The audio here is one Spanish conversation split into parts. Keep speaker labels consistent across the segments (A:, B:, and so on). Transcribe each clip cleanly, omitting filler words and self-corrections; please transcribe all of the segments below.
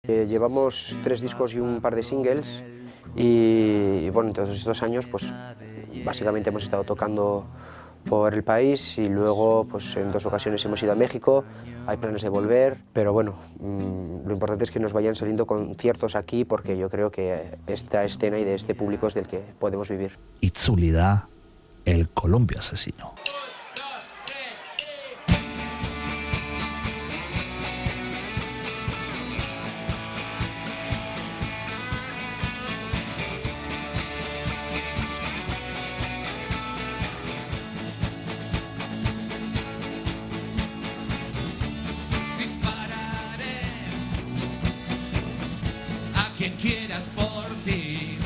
A: Llevamos 3 discos y un par de singles y bueno, en todos estos años pues básicamente hemos estado tocando por el país y luego pues en 2 ocasiones hemos ido a México, hay planes de volver, pero bueno, lo importante es que nos vayan saliendo conciertos aquí porque yo creo que esta escena y de este público es del que podemos vivir.
B: Itzuli da El Columpio Asesino.
C: Quien quieras por ti,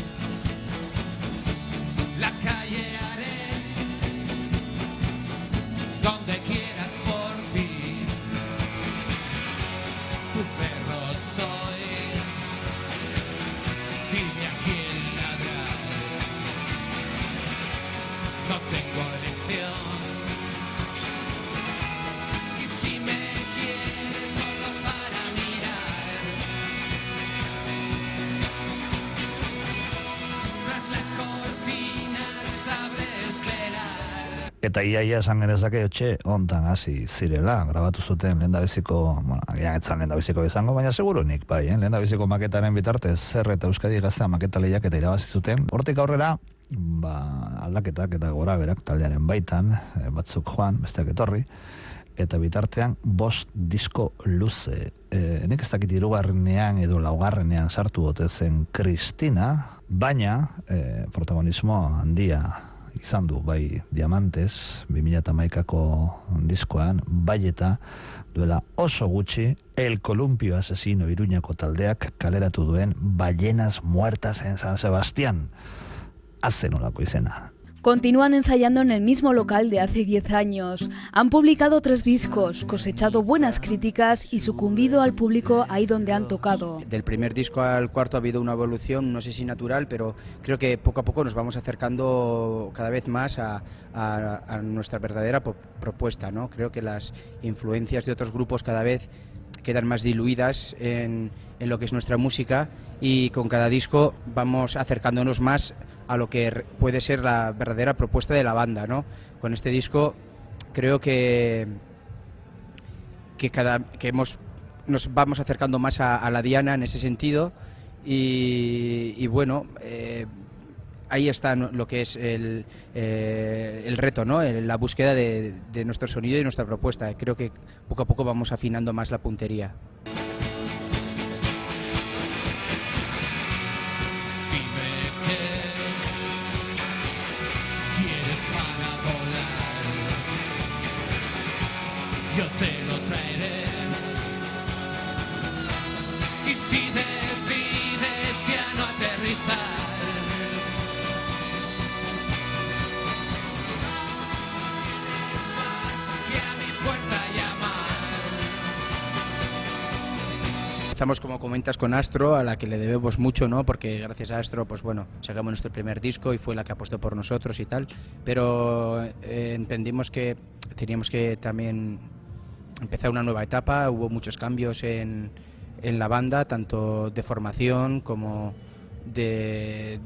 C: la calle haré, donde quieras por ti, tu perro soy, dime a quién ladrar, no tengo elección, y si me quieres solo para mirar, las cortinas sabré esperar.
B: Eta iaia esan genezake etxe hontan hasi zirela, grabatu zuten lehendabiziko, bueno, agian ez zan lehendabiziko izango, baina segurunik bai, lehendabiziko maketaren bitartez Zer eta Euskadi Gaztea maketa lehiaketa irabazi zuten. Hortik aurrera, aldaketak eta gora berak taldearen baitan, batzuk joan, besteak etorri, eta bitartean 5 disko luze. Nik ez dakit 3. edo 4. sartu ote zen Kristina, baina protagonismo handia izan du, bai Diamantes 2011ko diskoan, bai eta duela oso gutxi El Columpio Asesino Iruñako taldeak kaleratu duen Ballenas Muertas en San Sebastián. Hazen olako izena.
D: Continúan ensayando en el mismo local de hace 10 años. Han publicado 3 discos, cosechado buenas críticas y sucumbido al público ahí donde han tocado.
E: Del primer disco al cuarto ha habido una evolución, no sé si natural, pero creo que poco a poco nos vamos acercando cada vez más a nuestra verdadera propuesta, ¿no? Creo que las influencias de otros grupos cada vez quedan más diluidas en lo que es nuestra música y con cada disco vamos acercándonos más a lo que puede ser la verdadera propuesta de la banda, ¿no? Con este disco creo que nos vamos acercando más a la diana en ese sentido y bueno, ahí está lo que es el reto, ¿no? La búsqueda de nuestro sonido y nuestra propuesta. Creo que poco a poco vamos afinando más la puntería.
C: Yo te lo traeré. Y si decides ya no aterrizar, es más que a mi puerta llamar.
E: Estamos, como comentas, con Astro, a la que le debemos mucho, ¿no? Porque gracias a Astro, pues bueno, sacamos nuestro primer disco y fue la que apostó por nosotros y tal. Pero entendimos que teníamos que también empezar una nueva etapa. Hubo muchos cambios en la banda, tanto de formación como de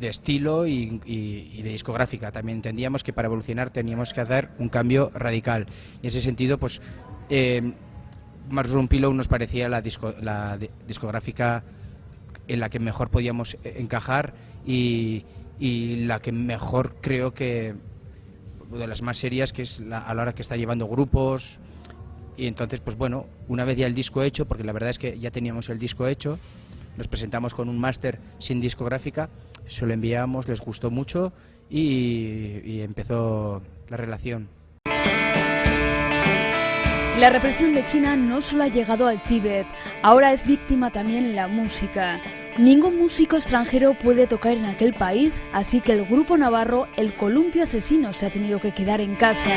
E: estilo y de discográfica. También entendíamos que para evolucionar teníamos que hacer un cambio radical. Y en ese sentido, pues Mushroom Pillow nos parecía la discográfica en la que mejor podíamos encajar y la que mejor creo que de las más serias, que es a la hora que está llevando grupos. Y entonces, pues bueno, una vez ya el disco hecho, porque la verdad es que ya teníamos el disco hecho, nos presentamos con un máster sin discográfica, se lo enviamos, les gustó mucho y empezó la relación.
D: La represión de China no solo ha llegado al Tíbet, ahora es víctima también la música. Ningún músico extranjero puede tocar en aquel país, así que el grupo navarro El Columpio Asesino se ha tenido que quedar en casa.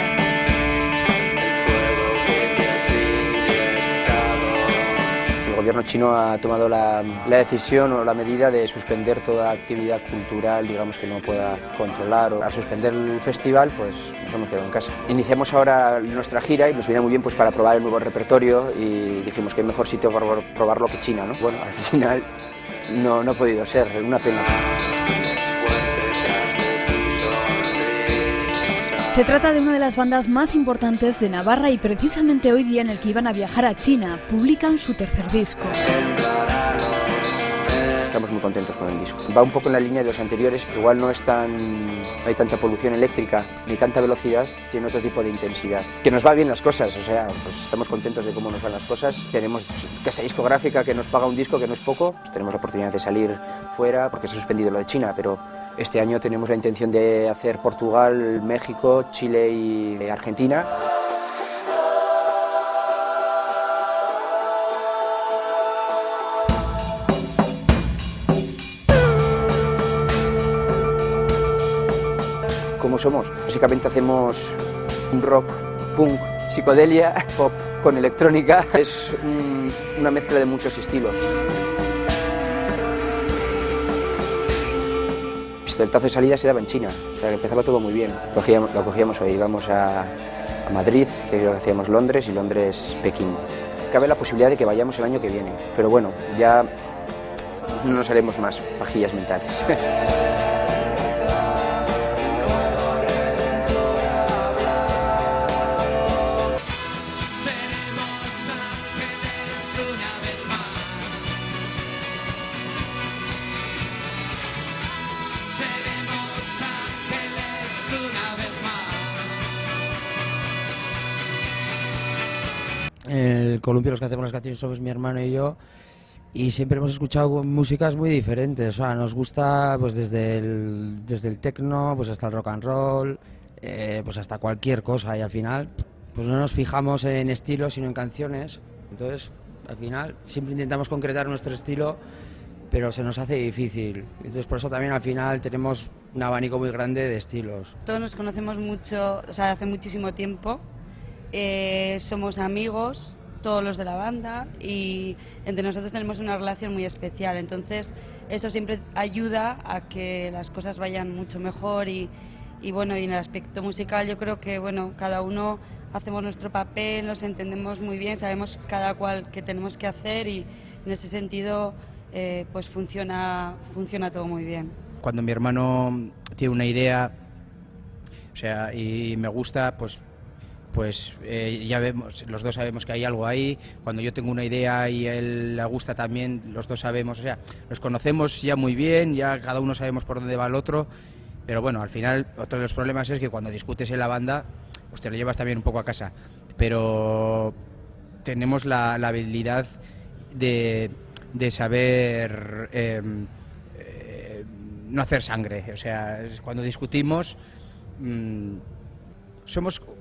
A: El gobierno chino ha tomado la decisión o la medida de suspender toda actividad cultural, digamos, que no pueda controlar, o al suspender el festival, pues nos hemos quedado en casa. Iniciamos ahora nuestra gira y nos viene muy bien pues para probar el nuevo repertorio y dijimos que hay mejor sitio para probarlo que China, ¿no? Bueno, al final no ha podido ser, una pena.
D: Se trata de una de las bandas más importantes de Navarra y precisamente hoy día en el que iban a viajar a China, publican su tercer disco.
A: Estamos muy contentos con el disco. Va un poco en la línea de los anteriores, igual no hay tanta polución eléctrica ni tanta velocidad, tiene otro tipo de intensidad. Que nos va bien las cosas, o sea, pues estamos contentos de cómo nos van las cosas. Tenemos casa discográfica que nos paga un disco que no es poco, pues tenemos la oportunidad de salir fuera porque se ha suspendido lo de China, pero este año tenemos la intención de hacer Portugal, México, Chile y Argentina. ¿Cómo somos? Básicamente hacemos un rock, punk, psicodelia, pop con electrónica. Es una mezcla de muchos estilos. El pistoletazo de salida se daba en China, o sea que empezaba todo muy bien. Lo cogíamos hoy, íbamos a Madrid, que creo que hacíamos Londres y Londres-Pekín. Cabe la posibilidad de que vayamos el año que viene, pero bueno, ya no nos haremos más pajillas mentales.
F: El columpio, los que hacemos las canciones somos mi hermano y yo, y siempre hemos escuchado músicas muy diferentes. O sea, nos gusta pues desde el techno pues hasta el rock and roll, pues hasta cualquier cosa, y al final pues no nos fijamos en estilos sino en canciones. Entonces al final siempre intentamos concretar nuestro estilo, pero se nos hace difícil. Entonces por eso también al final tenemos un abanico muy grande de estilos.
G: Todos nos conocemos mucho, o sea, hace muchísimo tiempo. Somos amigos, todos los de la banda, y entre nosotros tenemos una relación muy especial. Entonces eso siempre ayuda a que las cosas vayan mucho mejor y bueno, y en el aspecto musical yo creo que bueno, cada uno hacemos nuestro papel, nos entendemos muy bien, sabemos cada cual qué tenemos que hacer, y en ese sentido pues funciona todo muy bien.
E: Cuando mi hermano tiene una idea, o sea, y me gusta, pues ya vemos, los dos sabemos que hay algo ahí. Cuando yo tengo una idea y a él le gusta también, los dos sabemos, o sea, nos conocemos ya muy bien, ya cada uno sabemos por dónde va el otro, pero bueno, al final otro de los problemas es que cuando discutes en la banda, pues te lo llevas también un poco a casa, pero tenemos la habilidad de saber no hacer sangre, o sea, cuando discutimos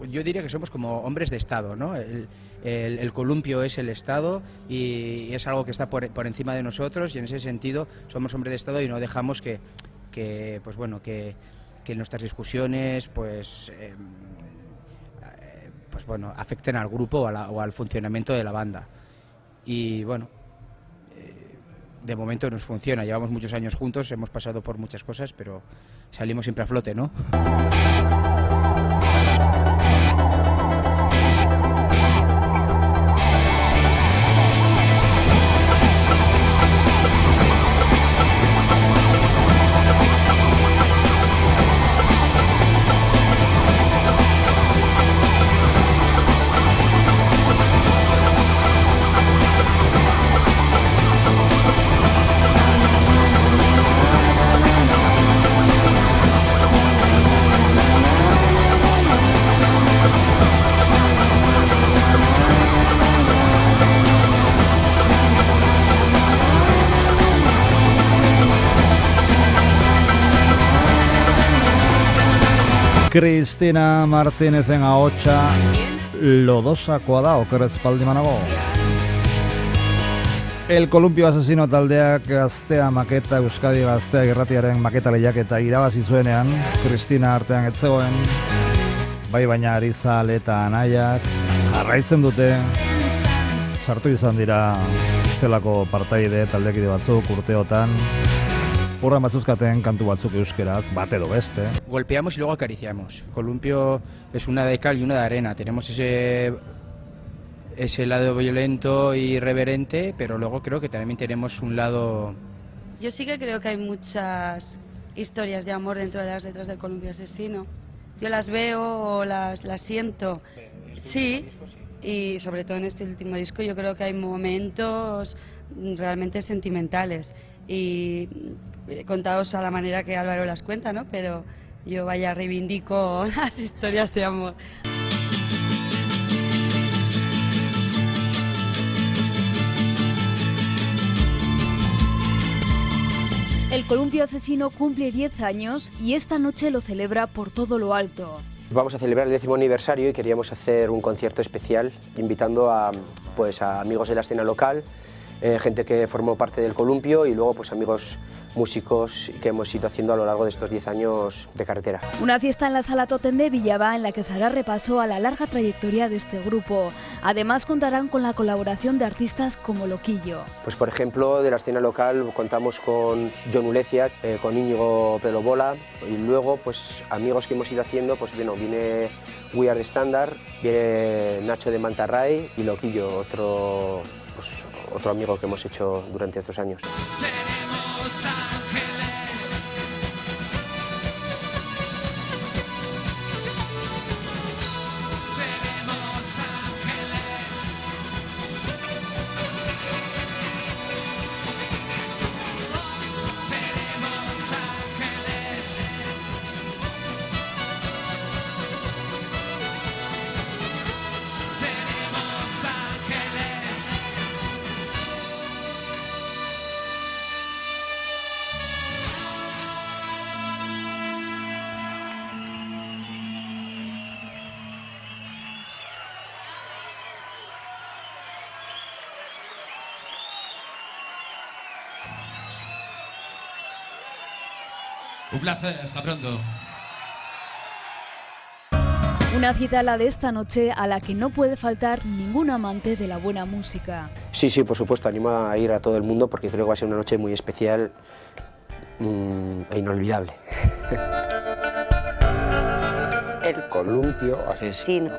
E: yo diría que somos como hombres de Estado, ¿no? El columpio es el Estado y es algo que está por encima de nosotros, y en ese sentido somos hombres de Estado y no dejamos que pues bueno, que nuestras discusiones pues bueno, afecten al grupo o al funcionamiento de la banda. Y bueno, de momento nos funciona, llevamos muchos años juntos, hemos pasado por muchas cosas, pero salimos siempre a flote, ¿no?
B: Cristina Martínezen ahotsa lodosakoa da, okerrez baldin banago. El Columpio Asesino taldeak Gaztea maketa, Euskadi Gaztea irratiaren maketa lehiaketa irabazi zuenean, Cristina artean ez zegoen, bai baina Arizal eta Anaiak jarraitzen dute, sartu izan dira bestelako partaide taldekide batzuk urteotan urran batzuzkaten kantu batzuk euskeraz, bat edo beste.
E: Golpeamos y luego acariciamos. Columpio es una de cal y una de arena. Tenemos ese lado violento y irreverente, pero luego creo que también tenemos un lado...
G: Yo sí que creo que hay muchas historias de amor dentro de las letras del Columpio Asesino. Yo las veo o las siento. Sí, y sobre todo en este último disco yo creo que hay momentos realmente sentimentales y contados a la manera que Álvaro las cuenta, ¿no? Pero yo vaya reivindico las historias de amor.
D: El Columpio Asesino cumple 10 años y esta noche lo celebra por todo lo alto.
A: Vamos a celebrar el 10º aniversario y queríamos hacer un concierto especial invitando a amigos de la escena local, gente que formó parte del Columpio y luego pues amigos músicos que hemos ido haciendo a lo largo de estos 10 años de carretera.
D: Una fiesta en la Sala Totem de Villaba en la que se hará repaso a la larga trayectoria de este grupo. Además contarán con la colaboración de artistas como Loquillo.
A: Pues por ejemplo de la escena local contamos con Jon Ulecia, con Íñigo Pelobola y luego pues amigos que hemos ido haciendo, pues bueno, viene We Are The Standard, viene Nacho de Mantarray y Loquillo, otro amigo que hemos hecho durante estos años.
C: Seremos ángeles. Seremos ángeles. Seremos ángeles. Seremos ángeles. Un placer, hasta pronto.
D: Una cita la de esta noche a la que no puede faltar ningún amante de la buena música.
A: Sí, por supuesto, animo a ir a todo el mundo porque creo que va a ser una noche muy especial e inolvidable.
H: El Columpio Asesino.